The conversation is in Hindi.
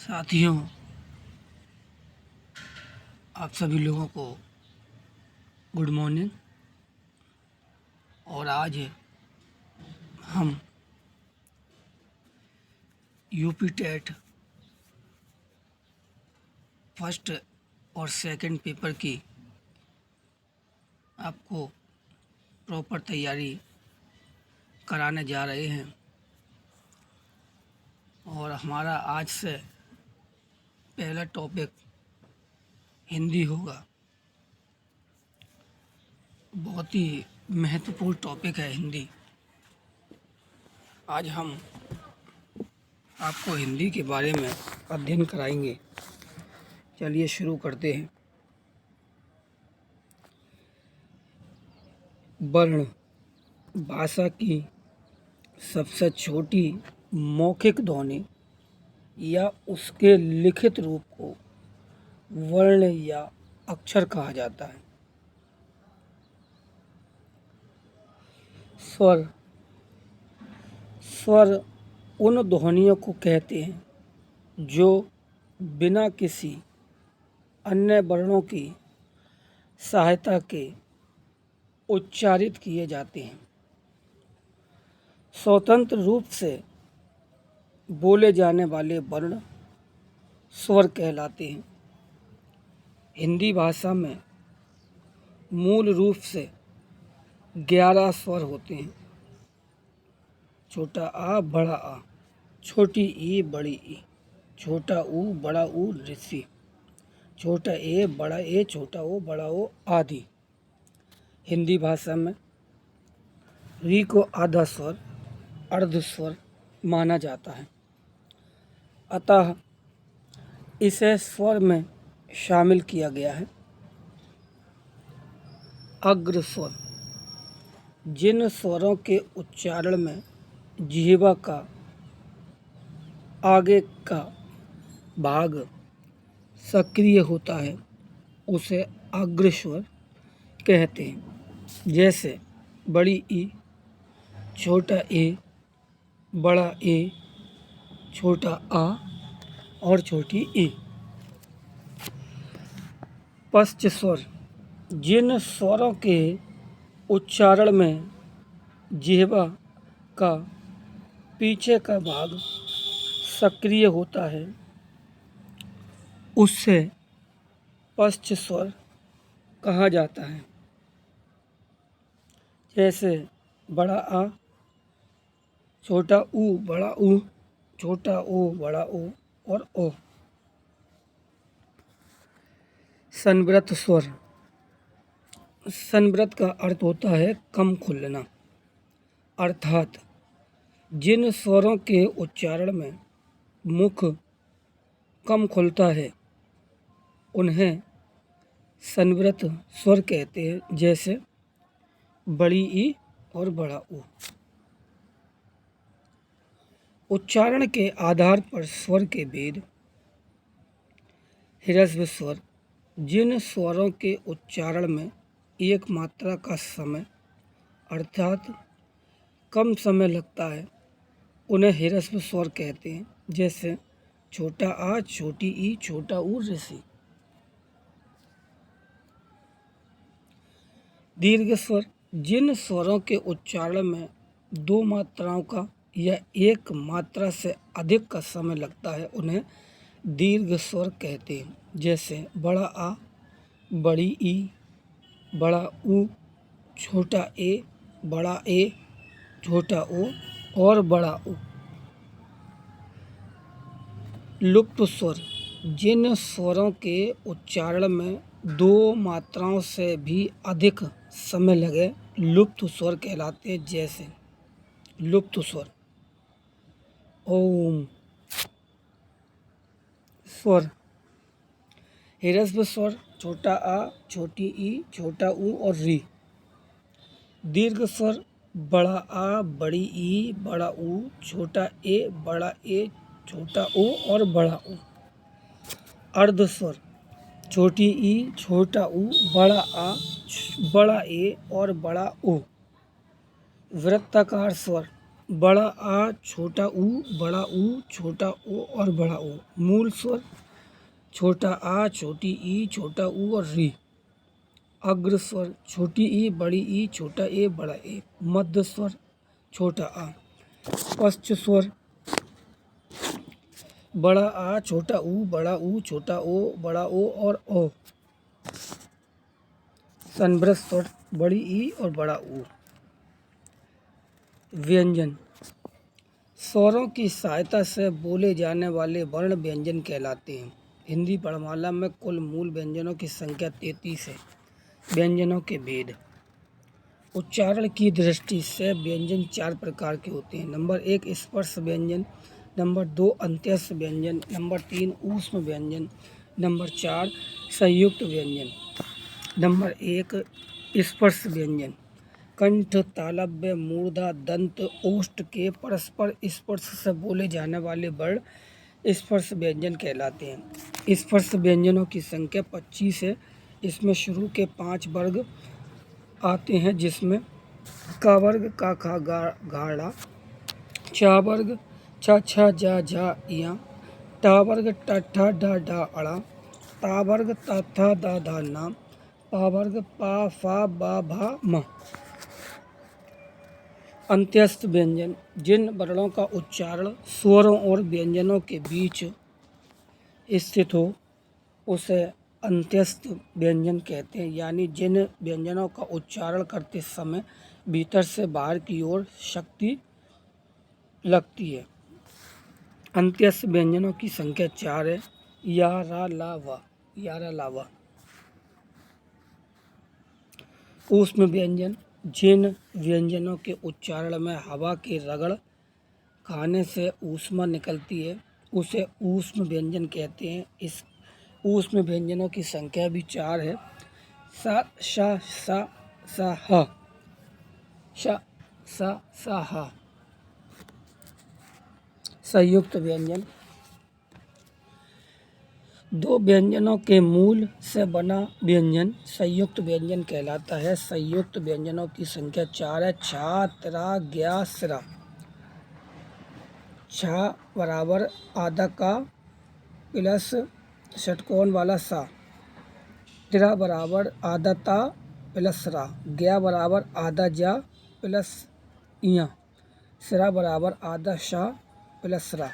साथियों, आप सभी लोगों को गुड मॉर्निंग। और आज हम यूपी टेट फर्स्ट और सेकंड पेपर की आपको प्रॉपर तैयारी कराने जा रहे हैं। और हमारा आज से पहला टॉपिक हिंदी होगा। बहुत ही महत्वपूर्ण टॉपिक है हिंदी। आज हम आपको हिंदी के बारे में अध्ययन कराएंगे। चलिए शुरू करते हैं। वर्ण भाषा की सबसे छोटी मौखिक ध्वनि या उसके लिखित रूप को वर्ण या अक्षर कहा जाता है। स्वर स्वर उन ध्वनियों को कहते हैं जो बिना किसी अन्य वर्णों की सहायता के उच्चारित किए जाते हैं। स्वतंत्र रूप से बोले जाने वाले वर्ण स्वर कहलाते हैं। हिंदी भाषा में मूल रूप से 11 स्वर होते हैं। छोटा आ बड़ा आ, छोटी ई बड़ी ई, छोटा ऊ बड़ा ऊ ऋषि, छोटा ए बड़ा ए, छोटा ओ बड़ा ओ आदि। हिंदी भाषा में री को आधा स्वर अर्ध स्वर माना जाता है, अतः इसे स्वर में शामिल किया गया है। अग्र स्वर जिन स्वरों के उच्चारण में जिह्वा का आगे का भाग सक्रिय होता है उसे अग्र स्वर कहते हैं। जैसे बड़ी ई, छोटा ए, बड़ा ए, छोटा आ और छोटी ई। पश्च स्वर जिन स्वरों के उच्चारण में जिह्वा का पीछे का भाग सक्रिय होता है उससे पश्च स्वर कहा जाता है। जैसे बड़ा आ, छोटा ऊ बड़ा ऊ, छोटा ओ बड़ा ओ और ओ। संवृत स्वर संवृत का अर्थ होता है कम खुलना, अर्थात जिन स्वरों के उच्चारण में मुख कम खुलता है उन्हें संवृत स्वर कहते हैं। जैसे बड़ी ई और बड़ा ऊ। उच्चारण के आधार पर स्वर के भेद। ह्रस्व स्वर जिन स्वरों के उच्चारण में एक मात्रा का समय अर्थात कम समय लगता है उन्हें ह्रस्व स्वर कहते हैं। जैसे छोटा आ, छोटी ई, छोटा ऊ ऋषि। दीर्घ स्वर जिन स्वरों के उच्चारण में दो मात्राओं का या एक मात्रा से अधिक का समय लगता है उन्हें दीर्घ स्वर कहते हैं। जैसे बड़ा आ, बड़ी ई, बड़ा ऊ, छोटा ए, बड़ा ए, छोटा ओ और बड़ा ऊ। लुप्त स्वर जिन स्वरों के उच्चारण में दो मात्राओं से भी अधिक समय लगे लुप्त स्वर कहलाते हैं। जैसे लुप्त स्वर ओम। स्वर ह्रस्व स्वर छोटा आ, छोटी ई, छोटा ऊ और री। दीर्घ स्वर बड़ा आ, बड़ी ई, बड़ा ऊ, छोटा ए, बड़ा ए, छोटा ओ और बड़ा ऊ। अर्ध स्वर छोटी ई, छोटा ऊ, बड़ा आ, बड़ा ए और बड़ा ओ। वृत्ताकार स्वर बड़ा आ, छोटा ऊ, बड़ा ऊ, छोटा ओ और बड़ा ओ। मूल स्वर छोटा आ, छोटी ई, छोटा ऊ और री। अग्र स्वर छोटी ई, बड़ी ई, छोटा ए, बड़ा ए। मध्य स्वर छोटा आ। पश्च स्वर बड़ा आ, छोटा ऊ, बड़ा ऊ, छोटा ओ, बड़ा ओ और ओ। संवृत स्वर बड़ी ई और बड़ा ऊ। व्यंजन स्वरों की सहायता से बोले जाने वाले वर्ण व्यंजन कहलाते हैं। हिंदी वर्णमाला में कुल मूल व्यंजनों की संख्या 33 है। व्यंजनों के भेद उच्चारण की दृष्टि से व्यंजन 4 प्रकार के होते हैं। नंबर 1 स्पर्श व्यंजन, नंबर 2 अंत्यस्थ व्यंजन, नंबर 3 ऊष्म व्यंजन, नंबर 4 संयुक्त व्यंजन। नंबर 1 स्पर्श व्यंजन कंठ, तालव्य, मूर्धा, दंत, ओष्ठ के परस्पर स्पर्श से बोले जाने वाले वर्ण स्पर्श व्यंजन कहलाते हैं। स्पर्श व्यंजनों की संख्या 25 है। इसमें शुरू के 5 वर्ग आते हैं, जिसमें का वर्ग का खा गाड़ा, चा वर्ग छा छा जा झा या, टा वर्ग टा ठा डा डा अड़ा, ता वर्ग ता था दा धा ना, पा वर्ग पा फा बा भा मा। अंत्यस्थ व्यंजन जिन वर्णों का उच्चारण स्वरों और व्यंजनों के बीच स्थित हो उसे अंत्यस्थ व्यंजन कहते हैं। यानी जिन व्यंजनों का उच्चारण करते समय भीतर से बाहर की ओर शक्ति लगती है। अंत्यस्थ व्यंजनों की संख्या 4 है। या, रा, ला, वा। यारा, लावा। ऊष्म व्यंजन जिन व्यंजनों के उच्चारण में हवा के रगड़ खाने से ऊष्मा निकलती है उसे ऊष्म व्यंजन कहते हैं। इस ऊष्म व्यंजनों की संख्या भी 4 है। सा, शा, सा, सा, हा। शा, सा, हा। संयुक्त व्यंजन दो व्यंजनों के मूल से बना व्यंजन संयुक्त व्यंजन कहलाता है। संयुक्त व्यंजनों की संख्या 4 है। छा, त्रा, ग्या, स्रा। छा बराबर आधा का प्लस षटकोण वाला सा, त्रा बराबर आधा ता प्लस रा, ग्या बराबर आधा जा प्लस इया, स्रा बराबर आधा शा प्लस रा।